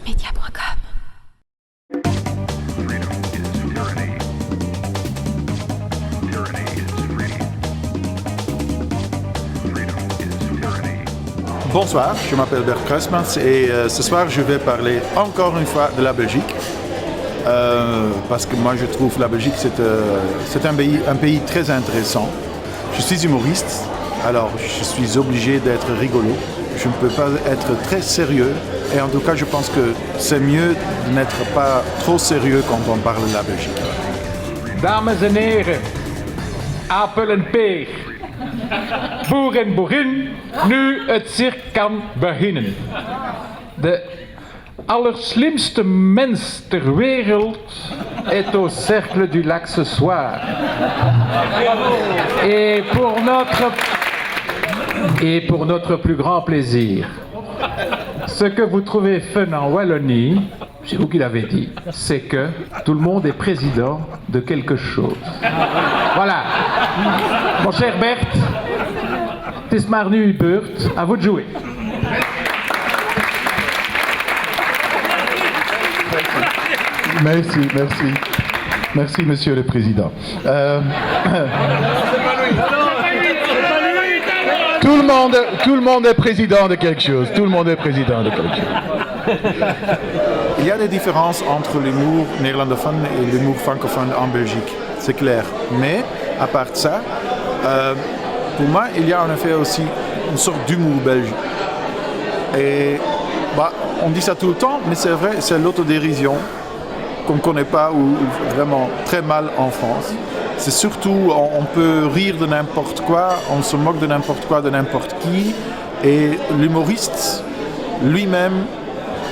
Wikimedia.com. Bonsoir, je m'appelle Bert Kruismans et ce soir je vais parler encore une fois de la Belgique. Parce que moi je trouve la Belgique c'est un pays très intéressant. Je suis humoriste, alors je suis obligé d'être rigolo. Je ne peux pas être très sérieux et en tout cas je pense que c'est mieux de n'être pas trop sérieux quand on parle de la Belgique. Dames en heren, Apel en Peer, boer en boerin, nu het cirk kan beginnen. De allerslimste mens ter wereld est au cercle du lac ce soir. Et pour notre plus grand plaisir, ce que vous trouvez fun en Wallonie, c'est vous qui l'avez dit, c'est que tout le monde est président de quelque chose. Voilà. Mon cher Bert, het is maar nu uw beurt, à vous de jouer. Merci, Monsieur le Président. Tout le monde est président de quelque chose. Il y a des différences entre l'humour néerlandophone et l'humour francophone en Belgique, c'est clair. Mais à part ça, pour moi, il y a en effet aussi une sorte d'humour belge. Et on dit ça tout le temps, mais c'est vrai, c'est l'autodérision qu'on ne connaît pas ou vraiment très mal en France. C'est surtout, on peut rire de n'importe quoi, on se moque de n'importe quoi, de n'importe qui. Et l'humoriste, lui-même,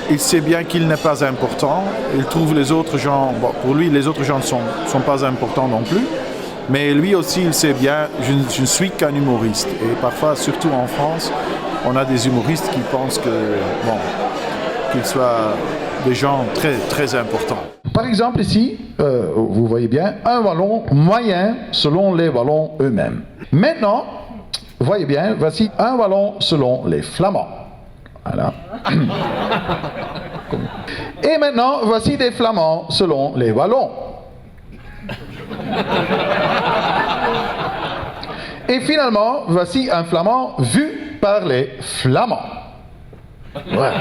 il sait bien qu'il n'est pas important. Il trouve les autres gens, pour lui, les autres gens ne sont pas importants non plus. Mais lui aussi, il sait bien, je ne suis qu'un humoriste. Et parfois, surtout en France, on a des humoristes qui pensent qu'ils soient des gens très, très importants. Par exemple ici, vous voyez bien, un wallon moyen selon les wallons eux-mêmes. Maintenant, voyez bien, voici un wallon selon les flamands. Voilà. Et maintenant, voici des flamands selon les wallons. Et finalement, voici un flamand vu par les flamands. Ouais.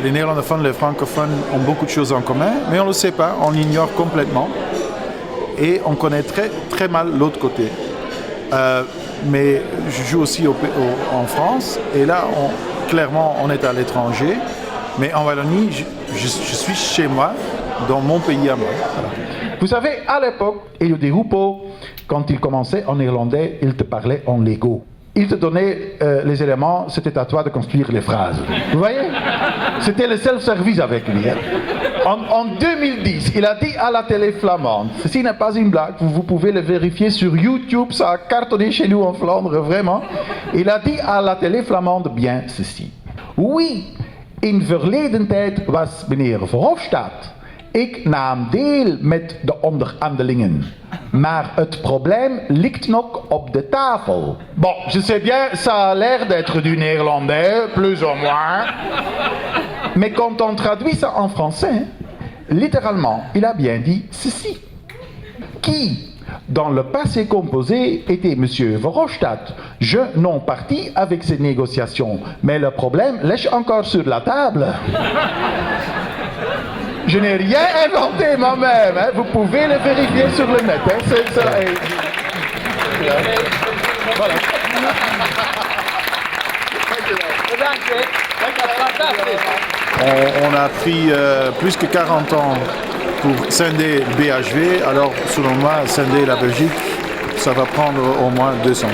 Les néerlandophones, les francophones ont beaucoup de choses en commun, mais on ne le sait pas, on l'ignore complètement. Et on connaît très, très mal l'autre côté. Mais je joue aussi en France, et là, clairement, on est à l'étranger. Mais en Wallonie, je suis chez moi, dans mon pays à moi. Voilà. Vous savez, à l'époque, Elio Di Rupo, quand il commençait en néerlandais, il te parlait en Lego. Il te donnait les éléments, c'était à toi de construire les phrases. Vous voyez? C'était le seul service avec lui. Hein. En 2010, il a dit à la télé flamande, ceci n'est pas une blague, vous pouvez le vérifier sur YouTube, ça a cartonné chez nous en Flandre, vraiment. Il a dit à la télé flamande bien ceci. Oui, in verleden tijd was meneer Verhofstadt. Ik nam deel met de onderhandelingen. Maar het probleem ligt nog op de tafel. Bon, je sais bien, ça a l'air d'être du néerlandais, plus ou moins. Mais quand on traduit ça en français, littéralement, il a bien dit ceci. Qui, dans le passé composé, était M. Verhofstadt. Je non parti avec ces négociations, mais le problème lèche encore sur la table. Je n'ai rien inventé moi-même, hein. Vous pouvez le vérifier sur le net. Hein. Voilà. On a pris plus que 40 ans pour scinder BHV, alors selon moi, scinder la Belgique, ça va prendre au moins 200 ans.